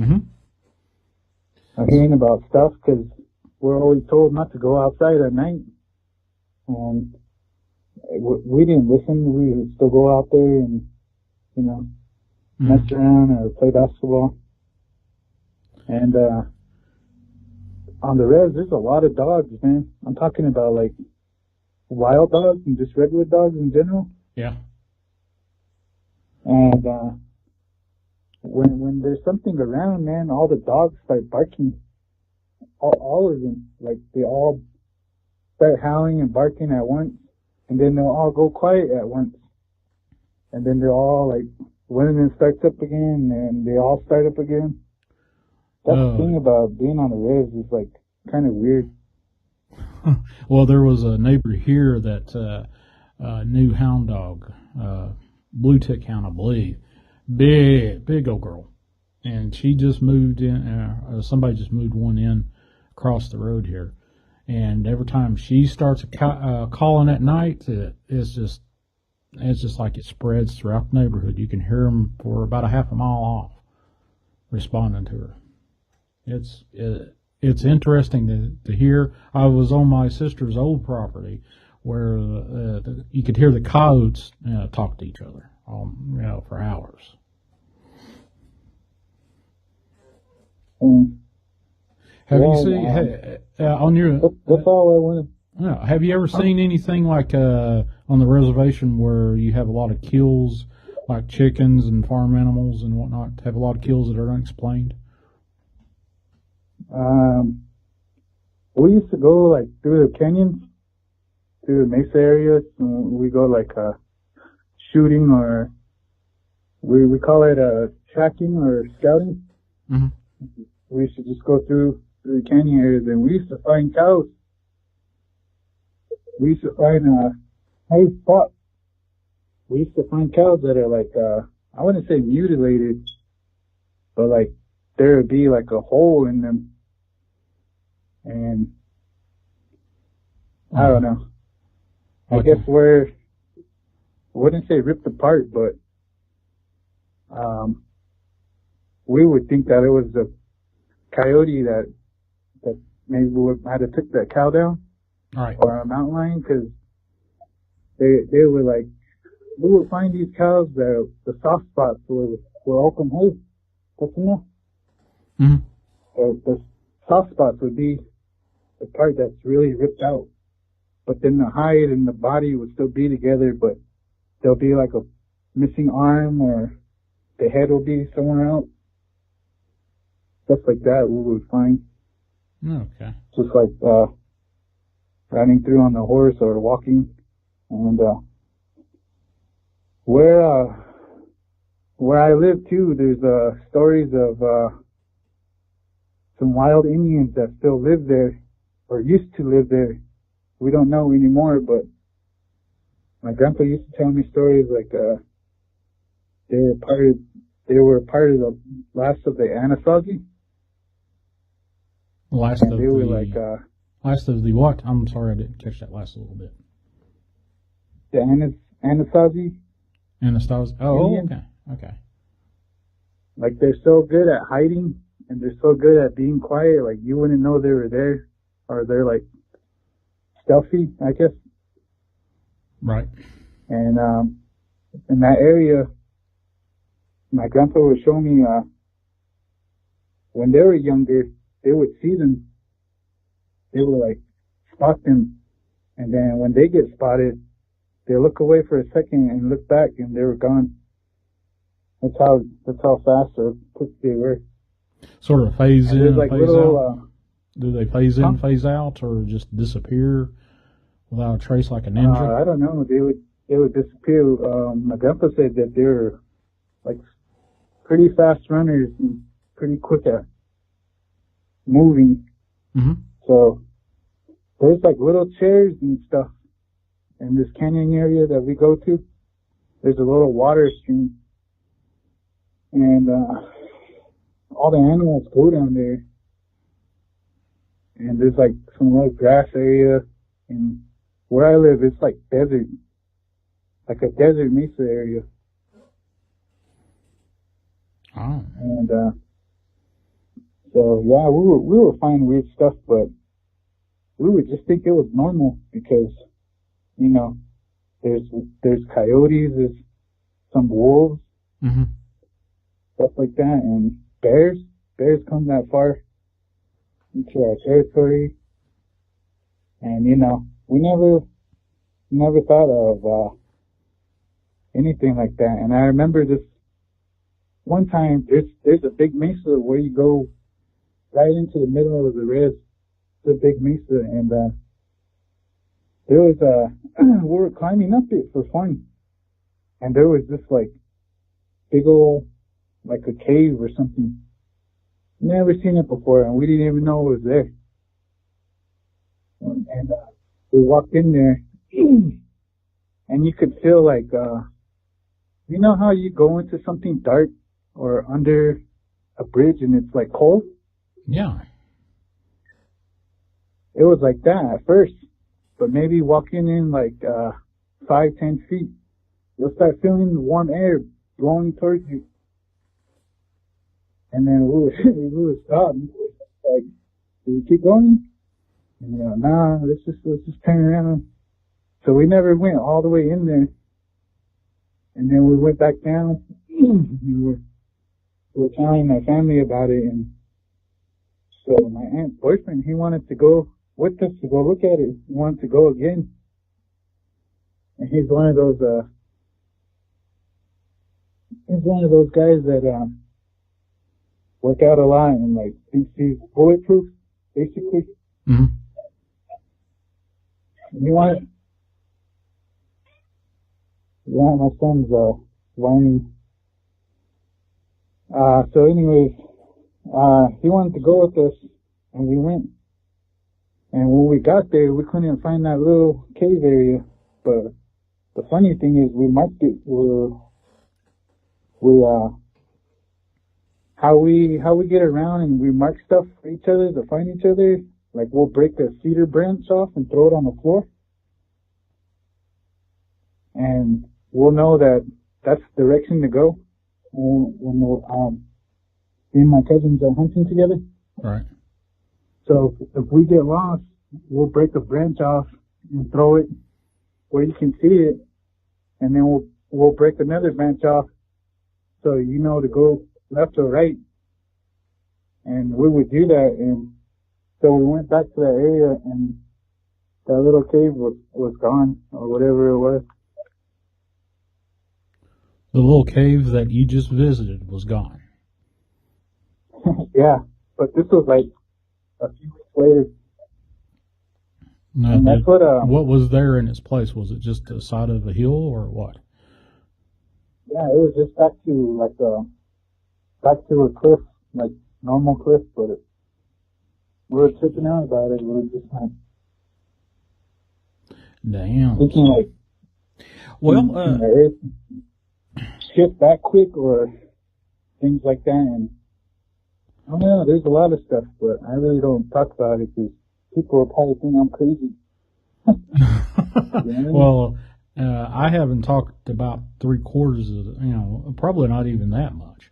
Mm-hmm. I'm hearing about stuff because we're always told not to go outside at night. And we didn't listen. We would still go out there and, mess around or play basketball. And on the res, there's a lot of dogs, man. I'm talking about like wild dogs and just regular dogs in general. Yeah. And when there's something around, man, all the dogs start barking. All of them, like they all start howling and barking at once, and then they'll all go quiet at once, and then they're all like one of them starts up again, and they all start up again. That's the thing about being on the res is like kind of weird. Well, there was a neighbor here that new hound dog, blue tick hound, I believe, big old girl, and she just moved in. Somebody just moved one in across the road here, and every time she starts calling at night, it's just like it spreads throughout the neighborhood. You can hear them for about a half a mile off, responding to her. It's interesting to hear. I was on my sister's old property where you could hear the coyotes talk to each other, for hours. Have you seen on your? That's all I wanted. Yeah, have you ever seen anything like on the reservation where you have a lot of kills, like chickens and farm animals and whatnot? Have a lot of kills that are unexplained. We used to go like through the canyons, through the mesa areas. We go like shooting, or we call it tracking or scouting. Mm-hmm. We used to just go through the canyon areas, and we used to find cows. We used to find high spot. We used to find cows that are like I wouldn't say mutilated, but like there would be like a hole in them. And I don't know. I guess I wouldn't say ripped apart, but we would think that it was a coyote that maybe might have took that cow down, right, or a mountain lion, because they were like, we would find these cows that the soft spots were open. Hey, what's in there? Mm-hmm. The soft spots would be the part that's really ripped out, but then the hide and the body would still be together, but there'll be like a missing arm, or the head will be somewhere else. Stuff like that we would find. Okay. Just like riding through on the horse or walking. And where I live too, there's stories of some wild Indians that still live there, or used to live there. We don't know anymore, but my grandpa used to tell me stories like they were part of the last of the Anasazi. Last of the what? I'm sorry, I didn't catch that last little bit. The Anasazi. Anasazi. Oh, okay. Like they're so good at hiding, and they're so good at being quiet. Like you wouldn't know they were there, or they're like stealthy, I guess. Right. And in that area, my grandpa would show me when they were younger, they would see them. They would like spot them, and then when they get spotted, they look away for a second and look back, and they were gone. That's how fast or quick they were. Sort of phase in, like phase out. Do they phase in, phase out, or just disappear without a trace like a ninja? I don't know. They would disappear. My grandpa said that they're like pretty fast runners and pretty quick at moving. Mm-hmm. So there's like little chairs and stuff in this canyon area that we go to. There's a little water stream, and all the animals go down there. And there's like some little grass area, and where I live, it's like desert, like a desert mesa area. Oh. And So yeah, we were finding weird stuff, but we would just think it was normal because, you know, there's coyotes, there's some wolves, Mm-hmm. stuff like that, and bears. Bears come that far into our territory, and you know, we never thought of anything like that. And I remember this one time. There's a big mesa where you go right into the middle of the res. It's a big mesa, and there was we were climbing up it for fun, and there was this like big old like a cave or something. Never seen it before, and we didn't even know it was there. And we walked in there, and you could feel like, you know how you go into something dark or under a bridge and it's like cold? Yeah. It was like that at first, but maybe walking in like 5-10 feet, you'll start feeling the warm air blowing towards you. And then we would stop. Like, do we keep going? And you know, nah, let's just turn around. So we never went all the way in there. And then we went back down. we were telling my family about it, and so my aunt's boyfriend, he wanted to go with us to go look at it. He wanted to go again. And he's one of those guys that work out a lot and like thinks he's bulletproof, basically. Mm-hmm. You want yeah, my son's whining. So anyways, he wanted to go with us, and we went. And when we got there, we couldn't find that little cave area. But the funny thing is, we marked it. How we get around and we mark stuff for each other to find each other. Like we'll break a cedar branch off and throw it on the floor, and we'll know that that's the direction to go when me and my cousins are hunting together. Right. So if we get lost, we'll break a branch off and throw it where you can see it, and then we'll break another branch off so you know to go left or right. And we would do that, and so we went back to that area, and that little cave was gone, or whatever it was. The little cave that you just visited was gone. Yeah, but this was like a few weeks later. Now, And that's what was there in its place? Was it just the side of a hill or what? Yeah, it was just back to a cliff, like normal cliff, but we were tripping out about it. We were just like, damn. thinking like, Well, shift that quick or things like that. And I don't know, there's a lot of stuff, but I really don't talk about it because people will probably think I'm crazy. You know? Well, I haven't talked about 3/4 of, probably not even that much.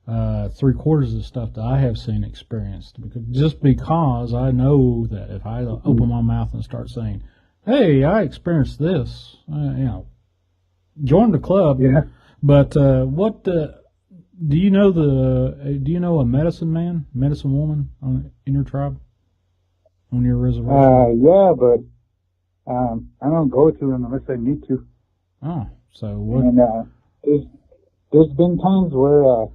3/4 of the stuff that I have seen experienced, because I know that if I open my mouth and start saying, "Hey, I experienced this," join the club. Yeah. But what do you know a medicine man, medicine woman in your tribe, on your reservation? Yeah, but I don't go to them unless I need to. Oh, so what? And there's been times where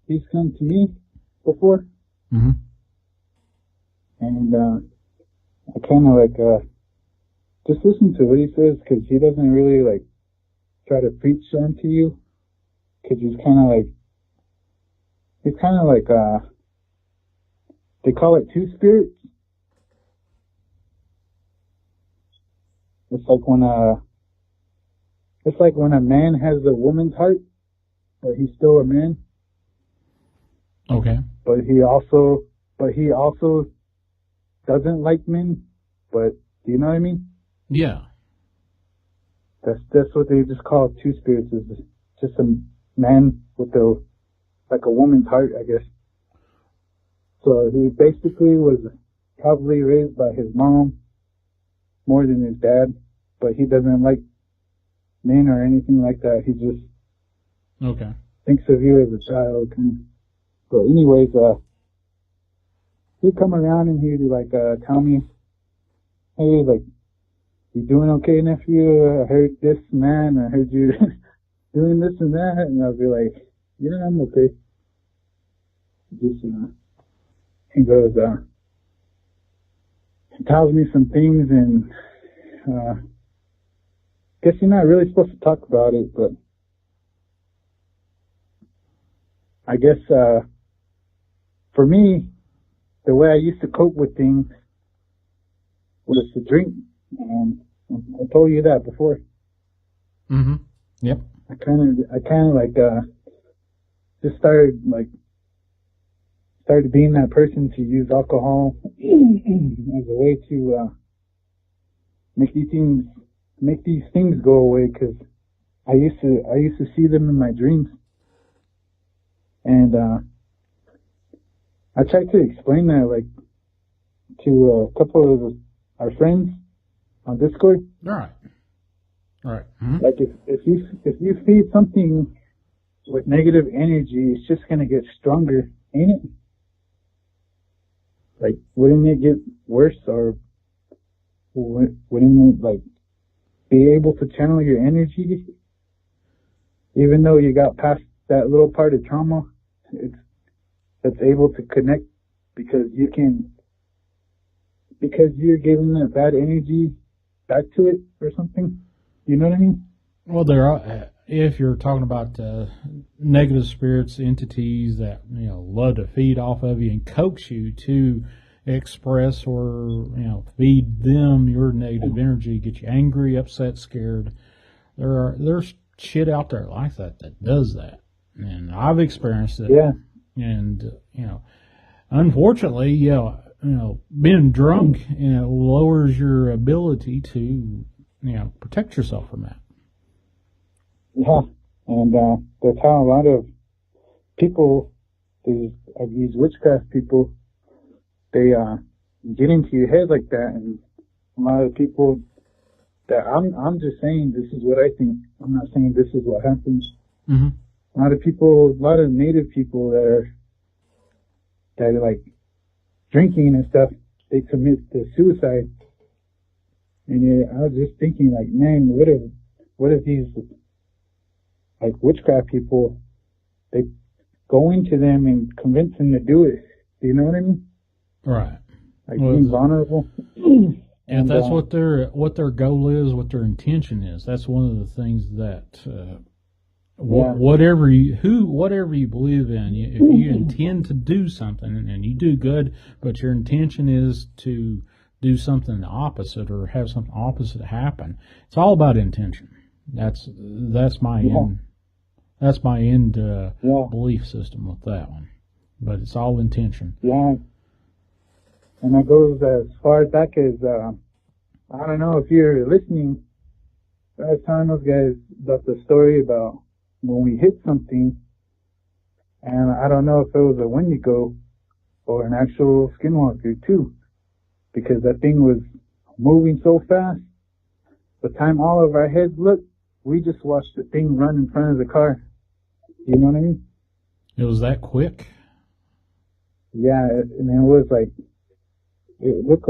he's come to me before, Mm-hmm. and I kind of like just listen to what he says, because he doesn't really like try to preach onto you, because he's kind of like they call it two spirits. It's like when a man has a woman's heart, but he's still a man. Okay. But he also doesn't like men. But do you know what I mean? Yeah. That's what they just call two spirits. Is just a man with a woman's heart, I guess. So he basically was probably raised by his mom more than his dad, but he doesn't like men or anything like that. He just thinks of you as a child. So anyways, he'd come around and he'd like tell me, hey, like, you doing okay, nephew? I heard this and that, and I heard you doing this and that, and I'll be like, yeah, I'm okay. Just, he goes, he tells me some things, and guess you're not really supposed to talk about it, but I guess for me, the way I used to cope with things was to drink. I told you that before. Mm-hmm. Yep. I kind of like just started being that person to use alcohol as a way to make these things go away, because I used to see them in my dreams, and I tried to explain that like to a couple of our friends on Discord. All right. Mm-hmm. Like if you feed something with negative energy, it's just gonna get stronger, ain't it? Like, wouldn't it get worse, or wouldn't it like be able to channel your energy, even though you got past that little part of trauma? It's able to connect because you're giving that bad energy back to it or something. You know what I mean? Well, there are, if you're talking about negative spirits, entities that love to feed off of you and coax you to express or feed them your negative energy, get you angry, upset, scared. There's shit out there like that does that, and I've experienced it. Yeah. And unfortunately, being drunk lowers your ability to protect yourself from that. Yeah, and that's how a lot of people, these witchcraft people, they get into your head like that, and a lot of people that I'm just saying this is what I think. I'm not saying this is what happens. Mm-hmm. A lot of native people that are like drinking and stuff, they commit the suicide. And I was just thinking, like, man, what if these like witchcraft people, they go into them and convince them to do it? Do you know what I mean? Right. Like being vulnerable. And that's what their goal is, what their intention is. That's one of the things that whatever you believe in, if you intend to do something and you do good, but your intention is to do something opposite or have something opposite happen, it's all about intention. That's my end. That's my end belief system with that one. But it's all intention. Yeah. And that goes as far back as I don't know if you're listening. I was telling those guys about the story about when we hit something, and I don't know if it was a Wendigo or an actual skinwalker too, because that thing was moving so fast. By the time all of our heads looked, we just watched the thing run in front of the car. You know what I mean? It was that quick? Yeah, and it was like, it looked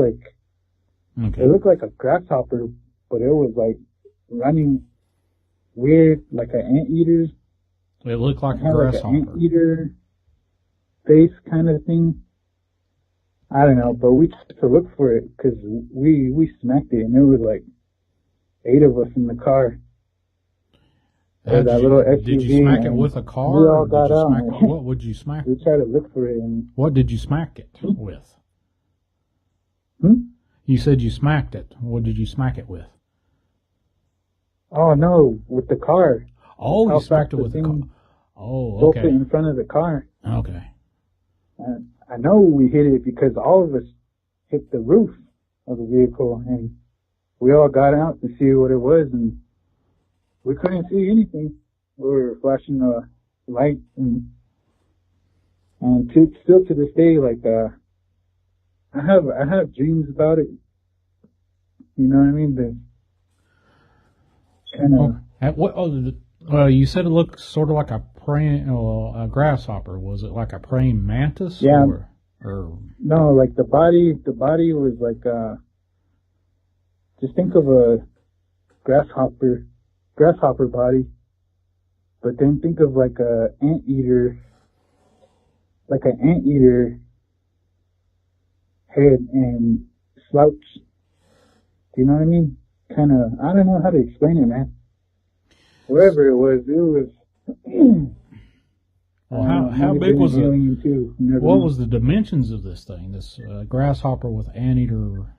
like a grasshopper, but it was like running weird, like an anteater. It looked like a grasshopper. Like an anteater face kind of thing. I don't know, but we tried to look for it because we smacked it, and there was like 8 of us in the car. That little SUV. Did you smack it with a car? We all got out. What would you smack? We tried to look for it. And what did you smack it with? You said you smacked it. What did you smack it with? Oh, no, with the car. Oh, you smacked it with the car. Oh, okay. Both in front of the car. Okay. I know we hit it because all of us hit the roof of the vehicle, and we all got out to see what it was, and we couldn't see anything. We were flashing the light, and And still to this day, like, I have dreams about it. You know what I mean? The kind of. You said it looked sort of like a a grasshopper. Was it like a praying mantis? Yeah. Or No, like the body was like, just think of a grasshopper body, but then think of like an anteater head and slouch. Do you know what I mean? Kind of, I don't know how to explain it, man. Wherever it was. Well, how big was it? What Know. was the dimensions of this thing? This grasshopper with anteater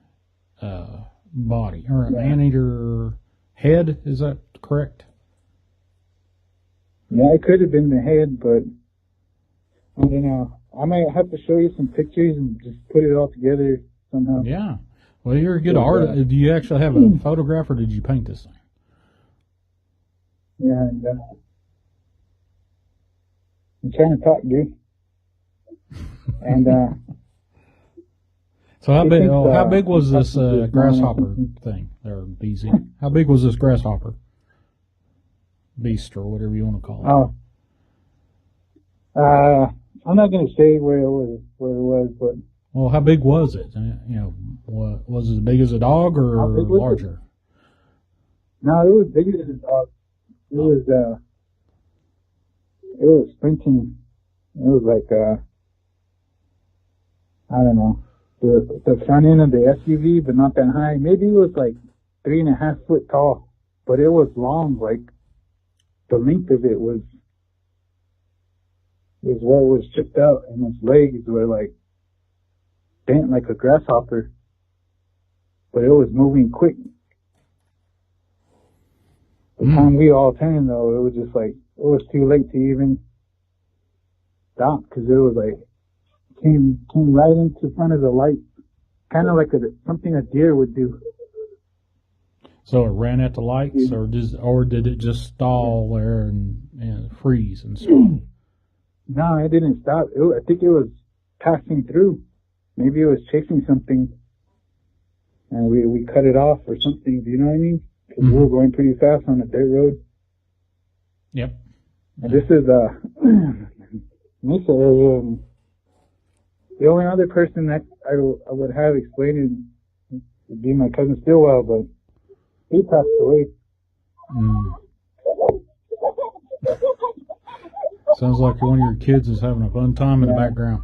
body, or an anteater head? Is that correct? Yeah, it could have been the head, but I don't know. I might have to show you some pictures and just put it all together somehow. Yeah. Well, you're a good artist. Do you actually have a photograph, or did you paint this thing? Yeah, and, I'm trying to talk, dude. And so how big was this grasshopper thing, or BZ? How big was this grasshopper beast, or whatever you want to call it? I'm not gonna say where it was, but well, how big was it? Was it as big as a dog or larger? No, it was bigger than a dog. It was sprinting. It was like, I don't know, the front end of the SUV, but not that high. Maybe it was like 3.5 foot tall, but it was long. Like the length of it was what was chipped out, and its legs were like bent like a grasshopper, but it was moving quick. The time we all turned, though, it was just like, it was too late to even stop, because it was like, came right into front of the light, kind of like something a deer would do. So it ran at the lights, or did it just stall there and freeze and stop? No, it didn't stop. I think it was passing through. Maybe it was chasing something, and we cut it off or something. Do you know what I mean? Because we were going pretty fast on a dirt road. Yep. And this is Mesa area. The only other person that I would have explained it would be my cousin Stillwell, but he passed away. Sounds like one of your kids is having a fun time in the background.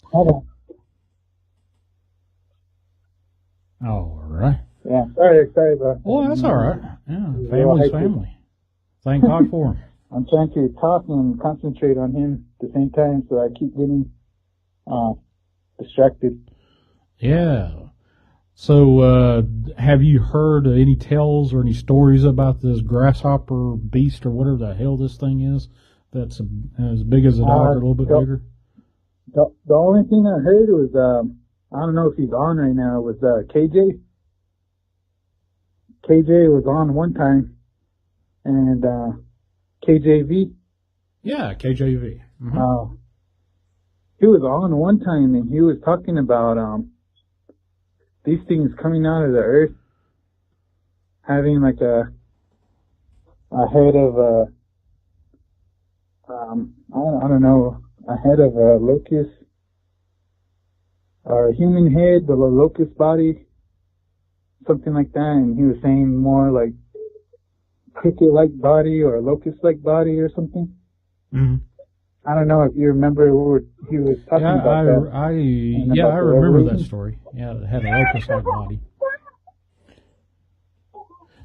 Hold on. All right. Yeah, sorry, bro. Well, that's all right. Yeah, family's family. Thank God for him. I'm trying to talk and concentrate on him at the same time, so I keep getting distracted. Yeah. So, have you heard any tales or any stories about this grasshopper beast or whatever the hell this thing is that's as big as a dog or a little bit bigger? The only thing I heard was, I don't know if he's on right now, was KJ. KJ was on one time, and KJV. Yeah, KJV. Mm-hmm. He was on one time, and he was talking about these things coming out of the earth, having like a head of I don't know, a head of a locust, or a human head, but a locust body, something like that. And he was saying more like cricket-like body or locust-like body or something. Mm-hmm. I don't know if you remember he was talking about that. I remember that story. Yeah, it had a locust-like body.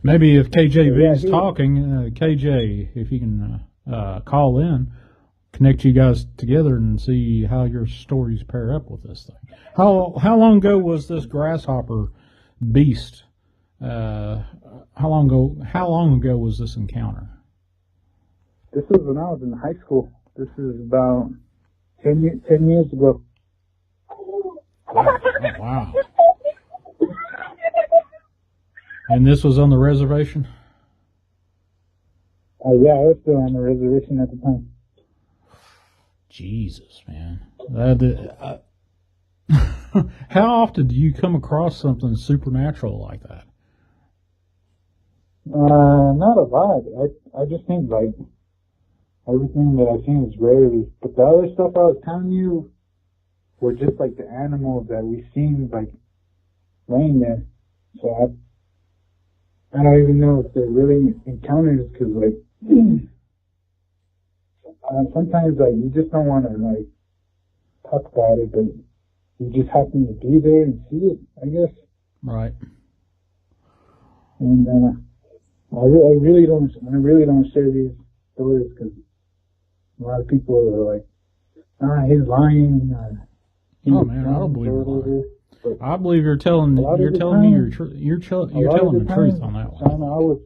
Maybe if KJV is talking, KJ, if you can call in, connect you guys together and see how your stories pair up with this thing. How long ago was this grasshopper beast? How long ago was this encounter? This was when I was in high school. This is about 10 years ago. Oh, wow. And this was on the reservation? Yeah, I was still on the reservation at the time. Jesus, man. How often do you come across something supernatural like that? Not a lot. I just think like everything that I've seen is rarely. But the other stuff I was telling you were just like the animals that we've seen like laying there. So I don't even know if they're really encounters because like sometimes like you just don't want to like talk about it, but you just happen to be there and see it, I guess. Right. And I really don't share these stories because a lot of people are like, he's lying. Oh man, I don't believe you're lying. I believe you're telling me you're telling the truth on that one. I was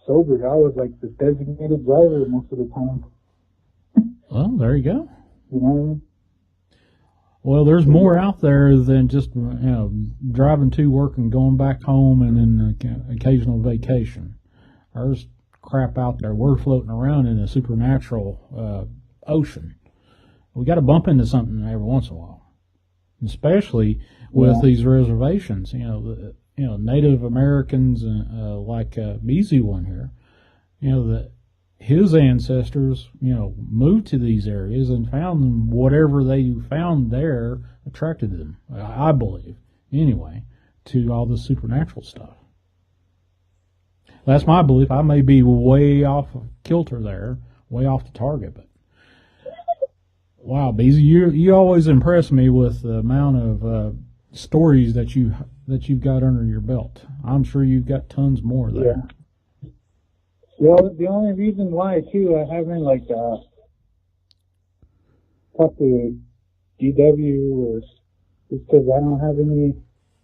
sober. I was like the designated driver most of the time. Well, there you go. You know what I mean? Well, there's more out there than just driving to work and going back home and then occasional vacation. There's crap out there. We're floating around in a supernatural ocean. We got to bump into something every once in a while, especially with these reservations. Native Americans like BZ one here. That his ancestors, moved to these areas and found whatever they found there attracted them, I believe, anyway, to all the supernatural stuff. That's my belief. I may be way off kilter there, way off the target, but wow, BZ, you always impress me with the amount of stories that you've got under your belt. I'm sure you've got tons more there. Yeah. Well, the only reason why too I haven't talked to DW is because I don't have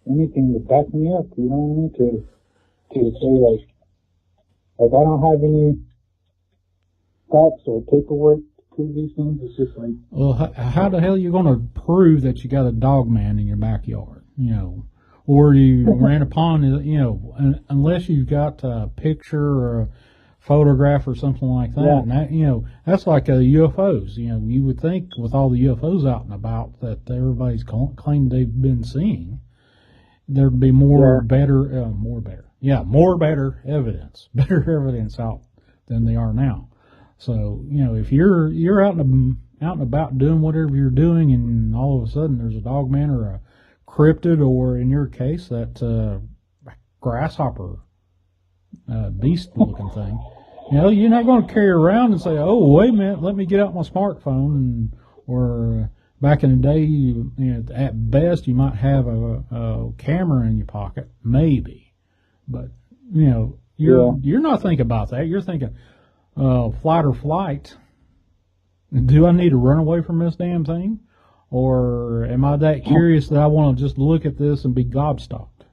anything to back me up. You know what I mean? To say like I don't have any facts or paperwork to prove these things. It's just like, well, how the hell are you going to prove that you got a dog man in your backyard? Or you ran upon unless you've got a picture or a photograph or something like that. Yeah. And that, that's like UFOs. You would think with all the UFOs out and about that everybody's claimed they've been seeing, there'd be more better evidence out than they are now. So if you're out and about doing whatever you're doing, and all of a sudden there's a dog man or a cryptid, or in your case that grasshopper beast looking thing, you're not going to carry around and say, oh, wait a minute, let me get out my smartphone. Or back in the day, at best you might have a camera in your pocket, maybe, but you're not thinking about that. You're thinking flight or flight. Do I need to run away from this damn thing, or am I that curious that I want to just look at this and be gobstopped?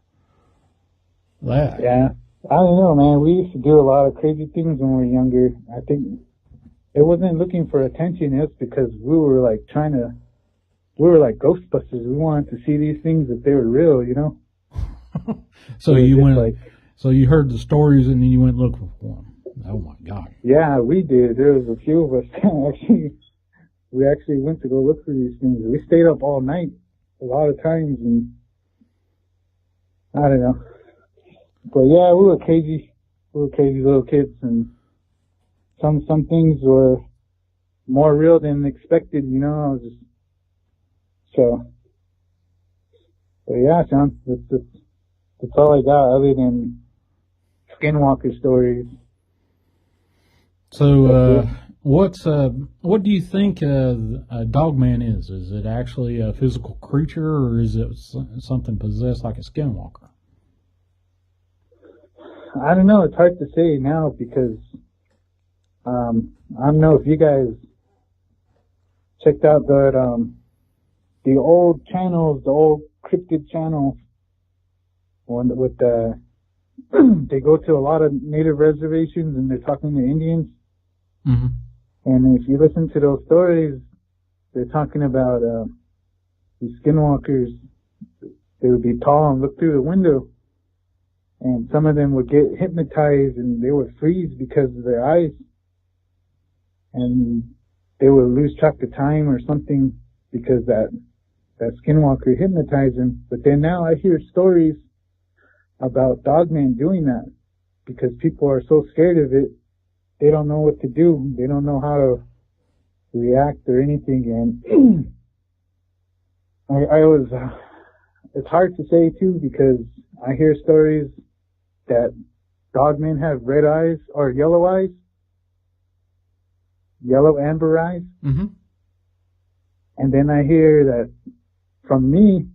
Yeah. I don't know, man. We used to do a lot of crazy things when we were younger. I think it wasn't looking for attention. It's because we were like Ghostbusters. We wanted to see these things if they were real, So you went, so you heard the stories and then you went looking for them. Oh my God. Yeah, we did. There was a few of us we actually went to go look for these things. We stayed up all night a lot of times, and I don't know. But yeah, we were crazy little kids, and some things were more real than expected, So, but yeah, Sean, that's all I got other than skinwalker stories. So, what do you think a dogman is? Is it actually a physical creature, or is it something possessed like a skinwalker? I don't know. It's hard to say now because I don't know if you guys checked out the old channels, the old cryptid channels, with they go to a lot of native reservations and they're talking to Indians. Mm-hmm. And if you listen to those stories, they're talking about these skinwalkers. They would be tall and look through the window, and some of them would get hypnotized and they would freeze because of their eyes. And they would lose track of time or something because that skinwalker hypnotized them. But then now I hear stories about dogmen doing that because people are so scared of it. They don't know what to do. They don't know how to react or anything. And it's hard to say too because I hear stories that dogmen have red eyes or yellow eyes, yellow amber eyes. Mm-hmm. And then I hear that from me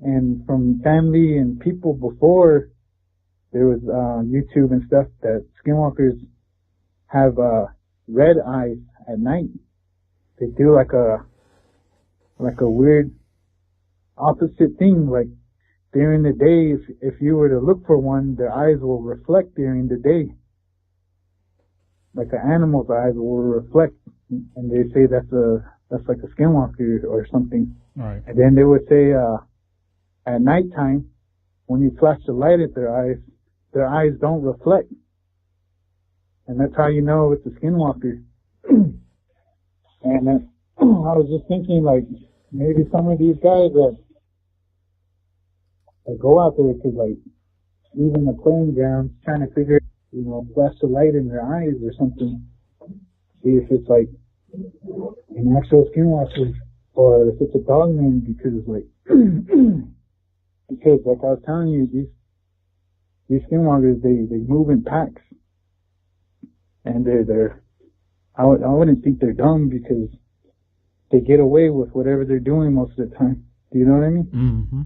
and from family and people before there was YouTube and stuff that skinwalkers have red eyes at night. They do like a weird opposite thing. Like during the day, if you were to look for one, their eyes will reflect during the day. Like an animal's eyes will reflect, and they say that's like a skinwalker or something. Right. And then they would say at nighttime, when you flash the light at their eyes don't reflect. And that's how you know it's a skinwalker. And I was just thinking, like, maybe some of these guys that go out there to, like, even the playing grounds, trying to figure, flash the light in their eyes or something. See if it's, like, an actual skinwalker or if it's a dogman because, like, because, like I was telling you, these skinwalkers, they move in packs. And I wouldn't think they're dumb because they get away with whatever they're doing most of the time. Do you know what I mean? Mm-hmm.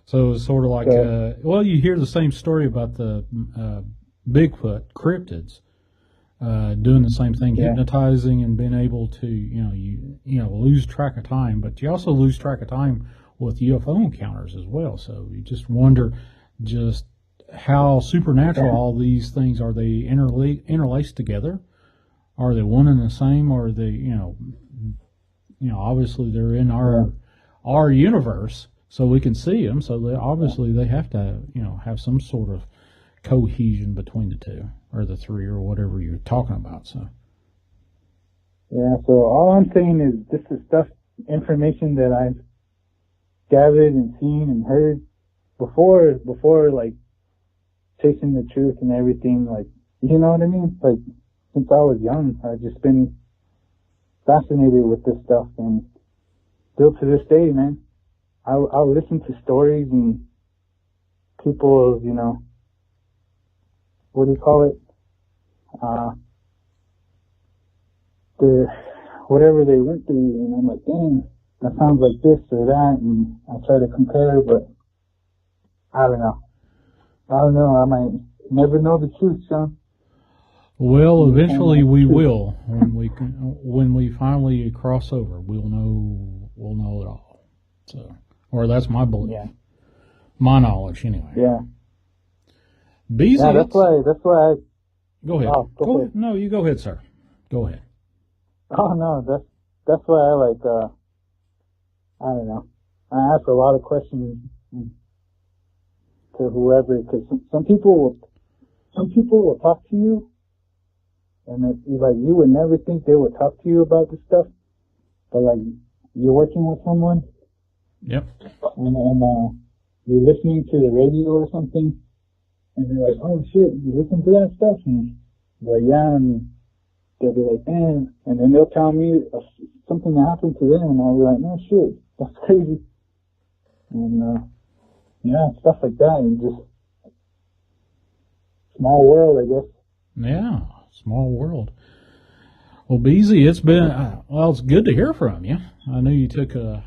So it's sort of like, you hear the same story about the Bigfoot cryptids doing the same thing, hypnotizing and being able to, lose track of time. But you also lose track of time with UFO encounters as well. So you just wonder just how supernatural all these things are. They interlaced together? Are they one and the same? Or are they, obviously they're in our universe, so we can see them. So they have to, have some sort of cohesion between the two or the three or whatever you're talking about. So. Yeah. So all I'm saying is this is information that I've gathered and seen and heard before, like, chasing the truth and everything, like, you know what I mean? Like, since I was young, I've just been fascinated with this stuff, and still to this day, man, I'll listen to stories and people's, what do you call it? Whatever they went through, and I'm like, dang, that sounds like this or that, and I try to compare, but I don't know. I might never know the truth, Shawn. Well, eventually we will. When we finally cross over, we'll know it all. So, or that's my belief. Yeah. My knowledge, anyway. Yeah. Beezy. Yeah, that's why. Go ahead. Oh, go ahead. No, you go ahead, sir. Go ahead. Oh no, that's why I like. I don't know. I ask a lot of questions to whoever, because some people will talk to you, and it's like you would never think they would talk to you about this stuff, but like you're working with someone, yep, and you're listening to the radio or something, and they're like, oh shit, you listen to that stuff, and they're like, yeah, and they'll be like, man, and then they'll tell me something that happened to them, and I'll be like, no shit, that's crazy, and yeah, stuff like that, and just small world, I guess. Yeah, small world. Well, Beezy, it's been, it's good to hear from you. I knew you took a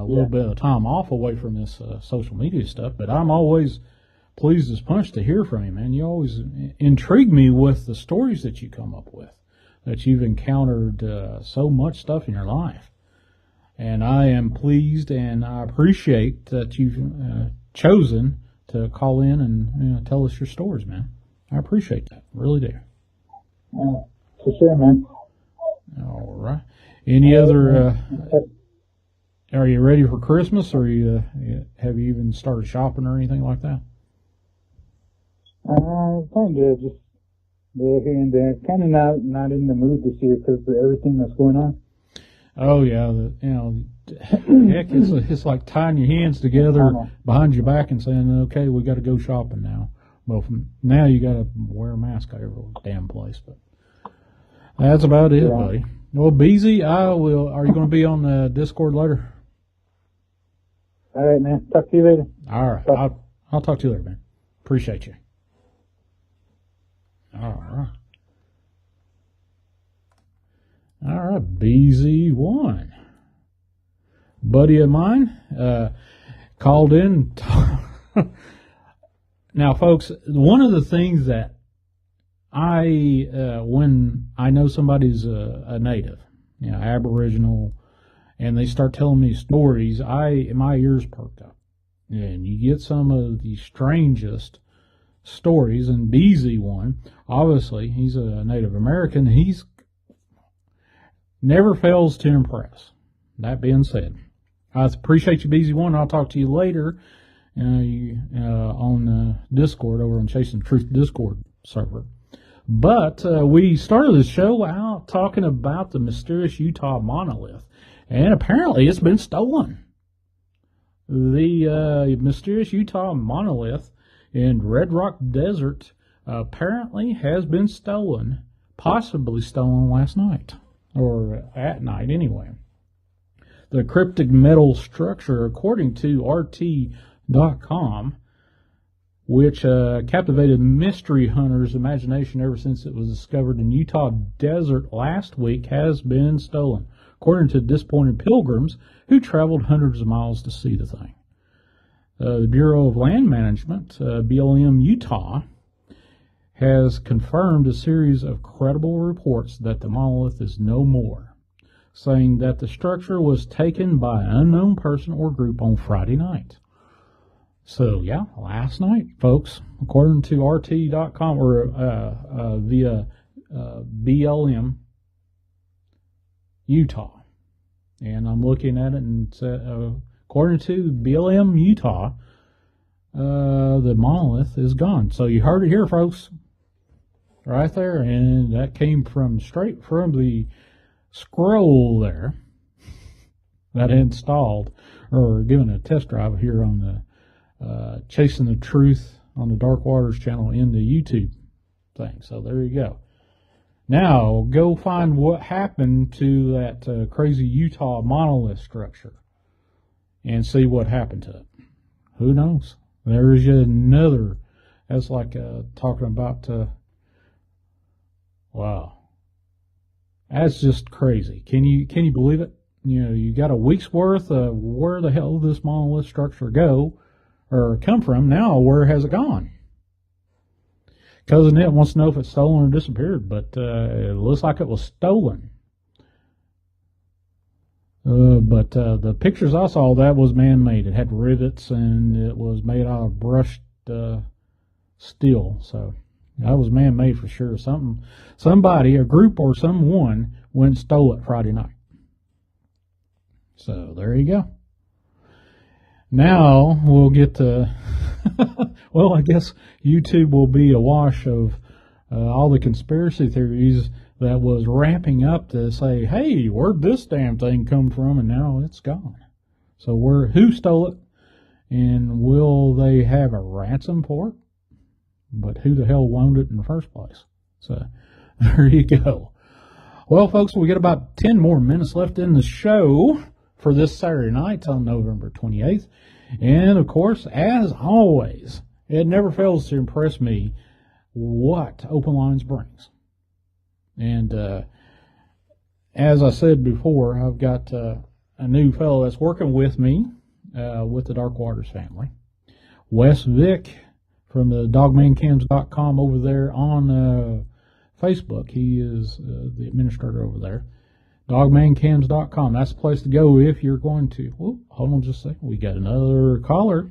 little bit of time off away from this social media stuff, but I'm always pleased as punch to hear from you, man. You always intrigue me with the stories that you come up with, that you've encountered so much stuff in your life. And I am pleased and I appreciate that you've chosen to call in and tell us your stories, man. I appreciate that. Really do. For sure, man. All right. Any other, are you ready for Christmas, or have you even started shopping or anything like that? Kind of just They're here and there. Kind of not in the mood this year because of everything that's going on. Oh yeah, heck, it's like tying your hands together behind your back and saying, "Okay, we got to go shopping now." Well, now you got to wear a mask every damn place. But that's about it, buddy. Well, Beezy, I will. Are you going to be on the Discord later? All right, man. Talk to you later. All right, I'll talk to you later, man. Appreciate you. All right, BZ1. Buddy of mine called in. Now, folks, one of the things that when I know somebody's a native, Aboriginal, and they start telling me stories, my ears perk up. And you get some of the strangest stories, and BZ1, obviously, he's a Native American. He's never fails to impress. That being said, I appreciate you, BZ1. I'll talk to you later on Discord, over on Chasing Truth Discord server. But we started the show out talking about the mysterious Utah monolith, and apparently it's been stolen. The mysterious Utah monolith in Red Rock Desert apparently has been stolen, possibly stolen last night, or at night anyway. The cryptic metal structure, according to RT.com, which captivated mystery hunters' imagination ever since it was discovered in Utah desert last week, has been stolen, according to disappointed pilgrims who traveled hundreds of miles to see the thing. The Bureau of Land Management, BLM Utah, has confirmed a series of credible reports that the monolith is no more, saying that the structure was taken by an unknown person or group on Friday night. So, yeah, last night, folks, according to RT.com, or via BLM Utah. And I'm looking at it, and according to BLM Utah, the monolith is gone. So you heard it here, folks, right there. And that came straight from the scroll there that I installed, or given a test drive here on the Chasing the Truth on the Dark Waters channel in the YouTube thing. So there you go. Now, go find what happened to that crazy Utah monolith structure and see what happened to it. Who knows? There's another. That's like talking about, wow. That's just crazy. Can you believe it? You got a week's worth of where the hell did this monolith structure go or come from. Now, where has it gone? Cousin Ned wants to know if it's stolen or disappeared, but it looks like it was stolen. But the pictures I saw, that was man-made. It had rivets, and it was made out of brushed steel. So that was man-made for sure. Somebody, a group or someone, went and stole it Friday night. So there you go. Now we'll get to, well, I guess YouTube will be awash of all the conspiracy theories that was ramping up to say, hey, where'd this damn thing come from? And now it's gone. So who stole it? And will they have a ransom for it? But who the hell owned it in the first place? So there you go. Well, folks, we got about 10 more minutes left in the show for this Saturday night on November 28th. And, of course, as always, it never fails to impress me what Open Lines brings. And as I said before, I've got a new fellow that's working with me with the Dark Waters family. Wes Vick from the dogmancams.com over there on Facebook. He is the administrator over there. Dogmancams.com. That's the place to go if you're going to. Oh, hold on just a second. We got another caller.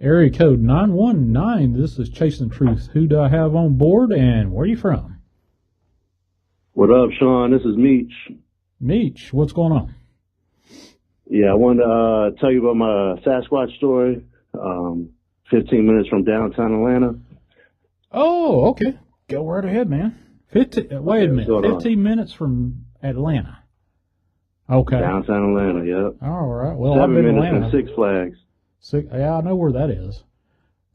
Area code 919. This is Chasing Truth. Who do I have on board, and where are you from? What up, Shawn? This is Meech. Meech, what's going on? Yeah, I wanted to tell you about my Sasquatch story. 15 minutes from downtown Atlanta. Oh, okay. Go right ahead, man. Wait a minute. 15 minutes from Atlanta. Okay. Downtown Atlanta, yep. All right. Well, 7 I've been to minutes Atlanta. from Six Flags. Yeah, I know where that is.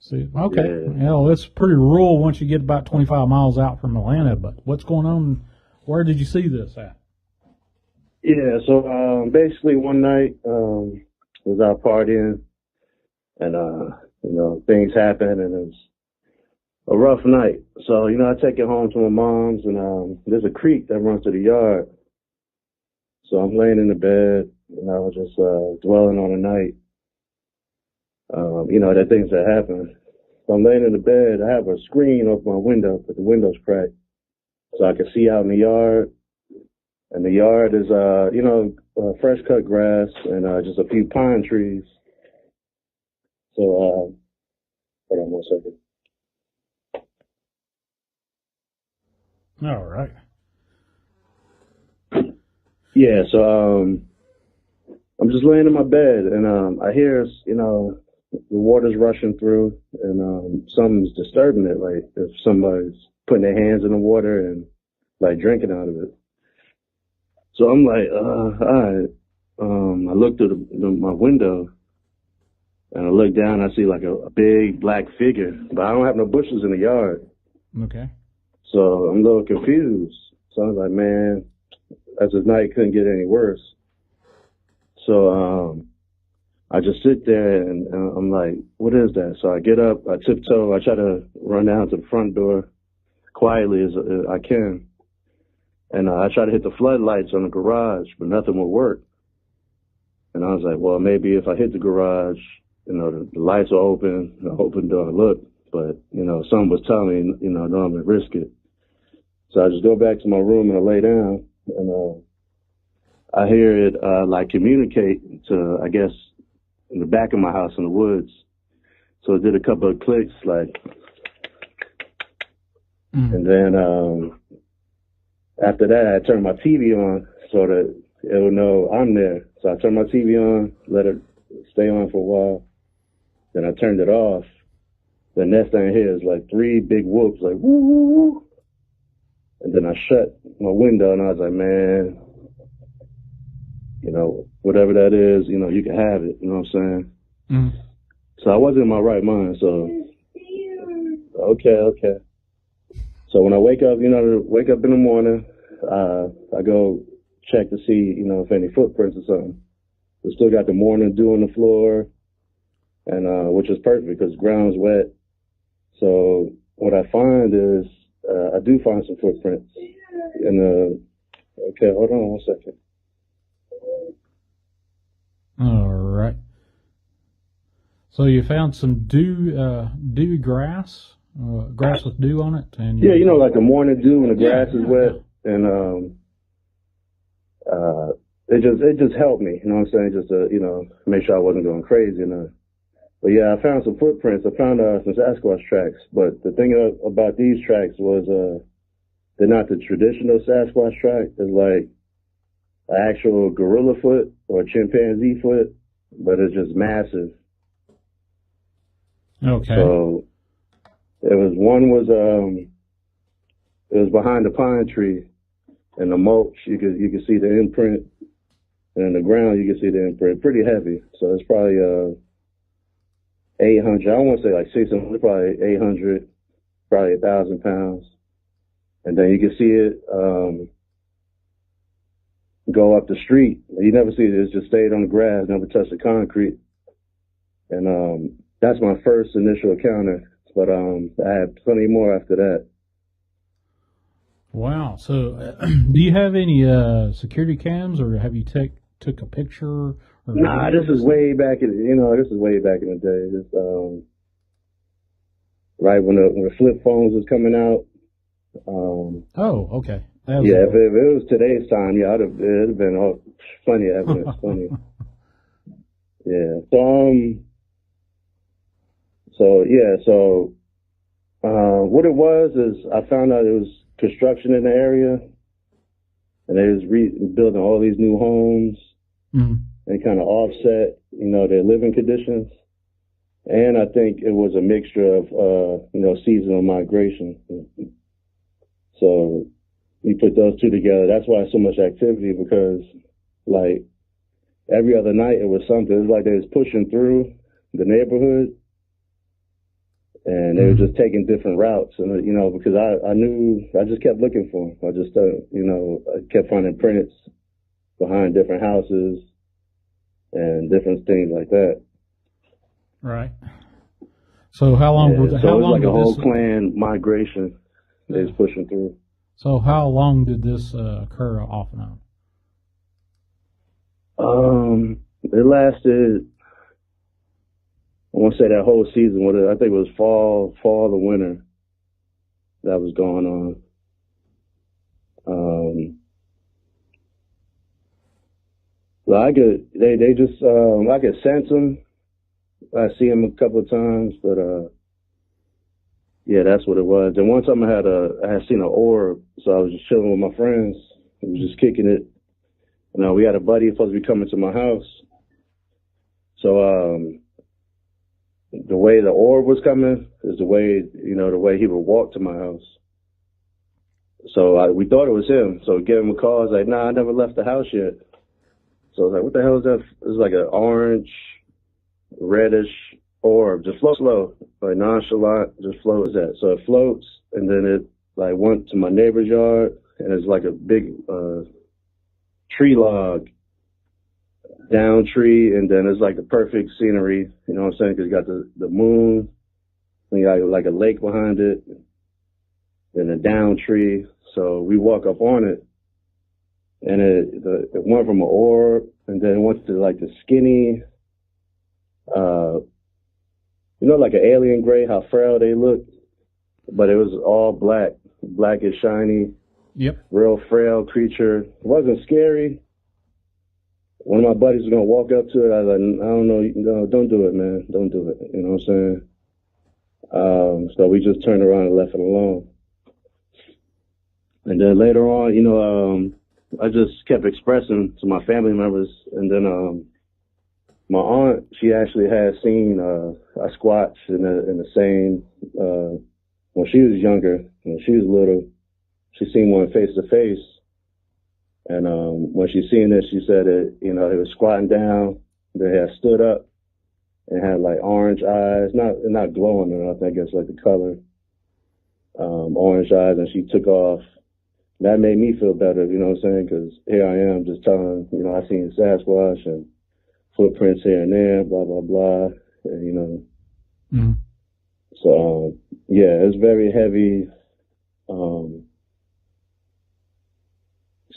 See, okay. Yeah. Well, it's pretty rural once you get about 25 miles out from Atlanta. But what's going on? Where did you see this at? Yeah, so basically one night was out partying, and things happened, and it was a rough night. So I take it home to my mom's, and there's a creek that runs to the yard. So I'm laying in the bed, and I was just dwelling on the night. The things that happen. So I'm laying in the bed. I have a screen over my window, but the window's cracked, so I can see out in the yard. And the yard is, fresh cut grass and just a few pine trees. So, hold on 1 second. All right. Yeah, so I'm just laying in my bed, and I hear, the water's rushing through, and something's disturbing it, like if somebody's putting their hands in the water and like drinking out of it. So I'm like, all right. I look through my window, and I look down. I see like a big black figure, but I don't have no bushes in the yard. Okay. So I'm a little confused. So I was like, man, as the night couldn't get any worse. So I just sit there, and I'm like, what is that? So I get up, I tiptoe, I try to run down to the front door quietly as I can. And I tried to hit the floodlights on the garage, but nothing would work. And I was like, well, maybe if I hit the garage, the lights are open. I opened the door and look, but, something was telling me, no, I'm going to risk it. So I just go back to my room and I lay down, and I hear it communicate to, I guess, in the back of my house in the woods. So it did a couple of clicks, and then after that, I turned my TV on so that it would know I'm there. So I turned my TV on, let it stay on for a while. Then I turned it off. The next thing I hear is like 3 big whoops, like woo, woo, woo. And then I shut my window, and I was like, man, whatever that is, you can have it. You know what I'm saying? Mm. So I wasn't in my right mind. So, okay. So when I wake up, wake up in the morning, I go check to see, if any footprints or something. We still got the morning dew on the floor, and which is perfect because the ground's wet. So what I find is I do find some footprints. And okay, hold on 1 second. All right. So you found some dew grass, grass with dew on it, and yeah, like the morning dew when the grass is wet, and it just helped me. You know what I'm saying? Just to make sure I wasn't going crazy. But yeah, I found some footprints. I found some Sasquatch tracks. But the thing about these tracks was they're not the traditional Sasquatch track. It's like an actual gorilla foot or a chimpanzee foot, but it's just massive. Okay. So it was behind the pine tree, and the mulch you could see the imprint, and in the ground you could see the imprint. Pretty heavy, so it's probably 800. I don't want to say like 600, probably 800, probably 1,000 pounds. And then you can see it go up the street. You never see it. It just stayed on the grass, never touched the concrete. And that's my first initial encounter. But I had plenty more after that. Wow. So do you have any security cams, or have you took a picture? Nah, this is way back in the day. Just right when the flip phones was coming out. Oh, okay. Yeah, if it was today's time, yeah, it'd have been plenty of evidence, plenty. Yeah. So what it was is I found out it was construction in the area, and they was building all these new homes. Mm-hmm. And kind of offset, their living conditions. And I think it was a mixture of, seasonal migration. So you put those two together. That's why so much activity, because like every other night it was something. It was like they was pushing through the neighborhood, and they were just taking different routes. And, because I knew, I just kept looking for them. I just, I kept finding prints behind different houses and different things like that. Right. So how long? Yeah, was so how it was long like did a whole this, clan migration they was pushing through. So how long did this occur off and on? It lasted, I want to say that whole season. I think it was fall to winter that was going on. Well, I could sense them. I see them a couple of times, but yeah, that's what it was. And one time I had seen an orb, so I was just chilling with my friends. We was just kicking it. We had a buddy supposed to be coming to my house. So the way the orb was coming is the way he would walk to my house. So we thought it was him. So we gave him a call. I was like, nah, I never left the house yet. So I was like, what the hell is that? It was like an orange, reddish orb, just float slow, like nonchalant, just floats that. So it floats, and then it like went to my neighbor's yard, and it's like a big tree log, down tree, and then it's like the perfect scenery, you know what I'm saying? Because you got the moon, and you got like a lake behind it, then a down tree. So we walk up on it, and it went from an orb, and then it went to like the skinny, like an alien gray, how frail they look, but it was all black and shiny. Yep. Real frail creature. It wasn't scary. One of my buddies was gonna walk up to it. I was like, I don't know, no, don't do it, man, don't do it. You know what I'm saying? So we just turned around and left it alone. And then later on, I just kept expressing to my family members, and then my aunt, she actually had seen a squatch in the same when she was younger, when she was little. She seen one face to face, and when she seen it, she said it was squatting down, then it had stood up and had like orange eyes, not glowing or nothing. I guess like the color, orange eyes, and she took off. That made me feel better, you know what I'm saying? Because here I am just telling, I seen Sasquatch and footprints here and there, blah, blah, blah, and, Mm-hmm. So, yeah, it's very heavy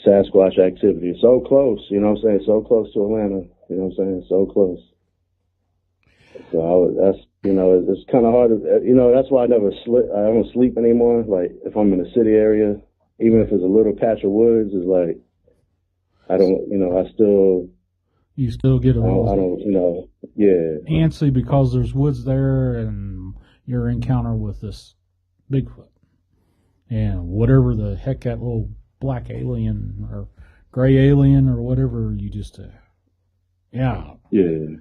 Sasquatch activity. So close, you know what I'm saying? So close to Atlanta, you know what I'm saying? So close. So it's kind of hard to, that's why I don't sleep anymore. Like, if I'm in a city area, even if it's a little patch of woods, it's like, I don't, You still get a little yeah. antsy because there's woods there and your encounter with this Bigfoot. And whatever the heck that little black alien or gray alien or whatever, you just, yeah. Yeah.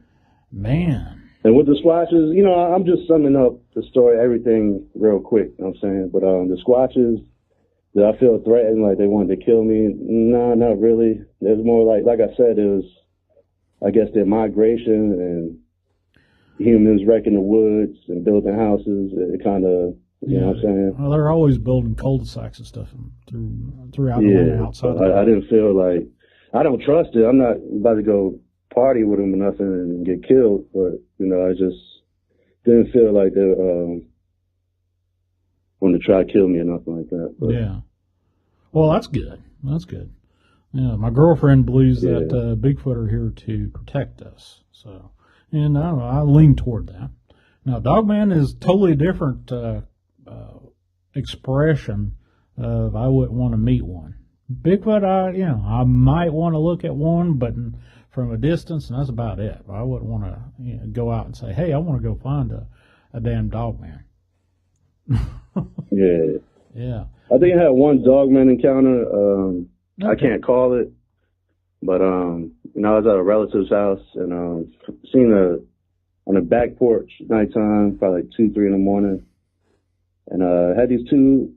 Man. And with the Squatches, I'm just summing up the story, everything real quick, you know what I'm saying? But the Squatches, did I feel threatened, like they wanted to kill me? No, not really. It was more like I said, it was, I guess, their migration and humans wrecking the woods and building houses. It kind of, you know what I'm saying? Well, they're always building cul-de-sacs and stuff throughout Atlanta, outside. I didn't feel like, I don't trust it. I'm not about to go party with them or nothing and get killed, but, I just didn't feel like they wanted to try to kill me or nothing like that. But. Yeah. Well, that's good. That's good. Yeah, my girlfriend believes that Bigfoot are here to protect us. So, and I lean toward that. Now, Dogman is totally different expression of I wouldn't want to meet one. Bigfoot, I might want to look at one, but from a distance, and that's about it. I wouldn't want to go out and say, hey, I want to go find a damn Dogman. Yeah. Yeah. I think I had one Dogman encounter. Okay. I can't call it, but I was at a relative's house and seen on the back porch nighttime, probably like 2, 3 in the morning, and had these two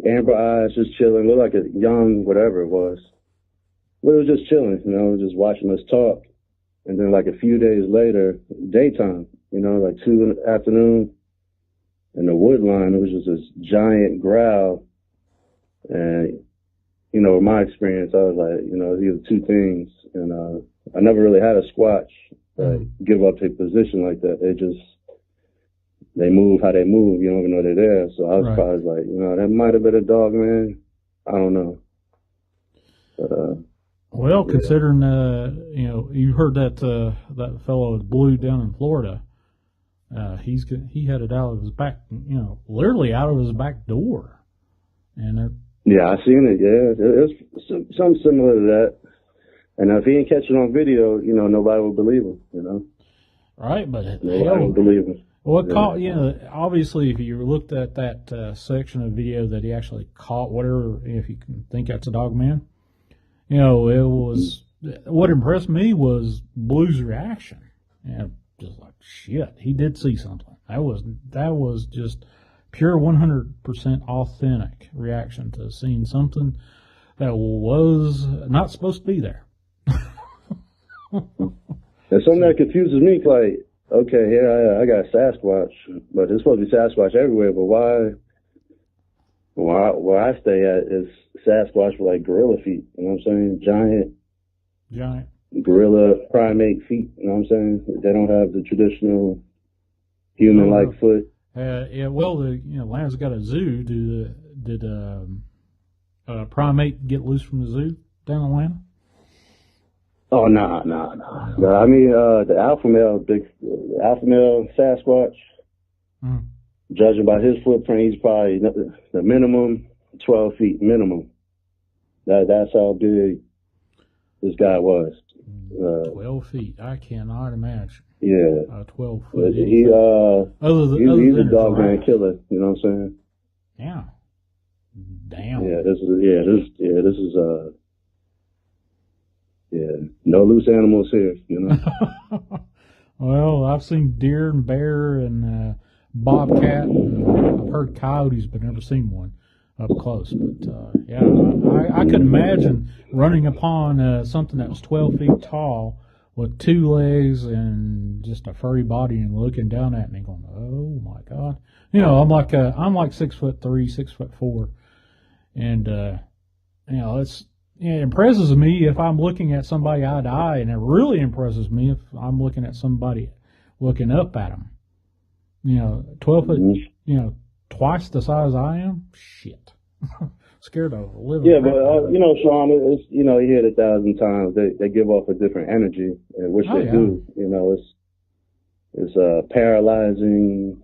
amber eyes just chilling, looked like a young whatever it was. But it was just chilling, you know, just watching us talk. And then like a few days later, daytime, you know, like 2 in the afternoon, in the wood line, it was just this giant growl. And, you know, in my experience, I was like, you know, these are two things. And I never really had a squatch give up their position like that. They move how they move. You don't even know they're there. So I was probably like, you know, that might have been a dog, man. I don't know. But, well, considering, you know, you heard that that fellow Blue down in Florida, he had it out of his back, you know, literally out of his back door. And yeah, I seen it. Yeah, it was something similar to that. And if he didn't catch it on video, you know, nobody would believe him. You know, right? But nobody would believe him. Well, obviously, if you looked at that section of video that he actually caught, whatever, if you can think that's a dog man, you know, it was, what impressed me was Blue's reaction. You know, just like, shit, he did see something. That was just pure 100% authentic reaction to seeing something that was not supposed to be there. And something that confuses me, like, okay, here I got Sasquatch, but there's supposed to be Sasquatch everywhere, but where I stay at is Sasquatch with like gorilla feet, you know what I'm saying? Giant gorilla primate feet, you know what I'm saying? They don't have the traditional human-like foot. Yeah, well, Atlanta's got a zoo. Did primate get loose from the zoo down in Atlanta? Oh, no. I mean, the alpha male Sasquatch, judging by his footprint, he's probably the minimum 12 feet minimum. That's how big this guy was. 12 feet. I cannot imagine. Yeah. 12 foot. He's a dog man killer. You know what I'm saying? Yeah. Damn. Yeah. This is no loose animals here. You know. Well, I've seen deer and bear and bobcat, and I've heard coyotes, but never seen one up close. But I could imagine running upon something that was 12 feet tall with 2 legs and just a furry body and looking down at me, going, "Oh my God!" You know, I'm like 6'3", 6'4", and you know, it impresses me if I'm looking at somebody eye to eye, and it really impresses me if I'm looking at somebody looking up at them. You know, 12 foot, you know, twice the size I am. Shit, scared of living. Yeah, but you know, Shawn, it's, you know, you hear it 1,000 times. They give off a different energy, which they do. You know, it's paralyzing.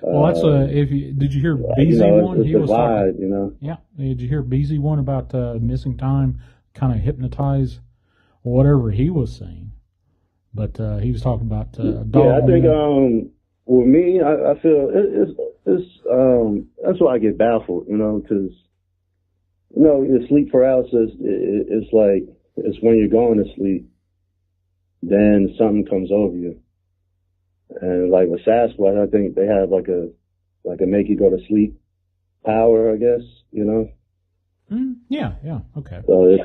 Well, that's did you hear BZ one? He was talking, you know. Yeah, did you hear BZ one about missing time, kind of hypnose, whatever he was saying? But he was talking about dog. Yeah, I think with me, I feel it's that's why I get baffled, you know, because you know, the sleep paralysis, it's like it's when you're going to sleep, then something comes over you. And like with Sasquatch, I think they have like a make you go to sleep power, I guess, you know. Yeah, okay. So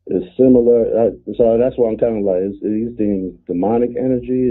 it's similar. So that's why I'm kind of like, is these things demonic energy?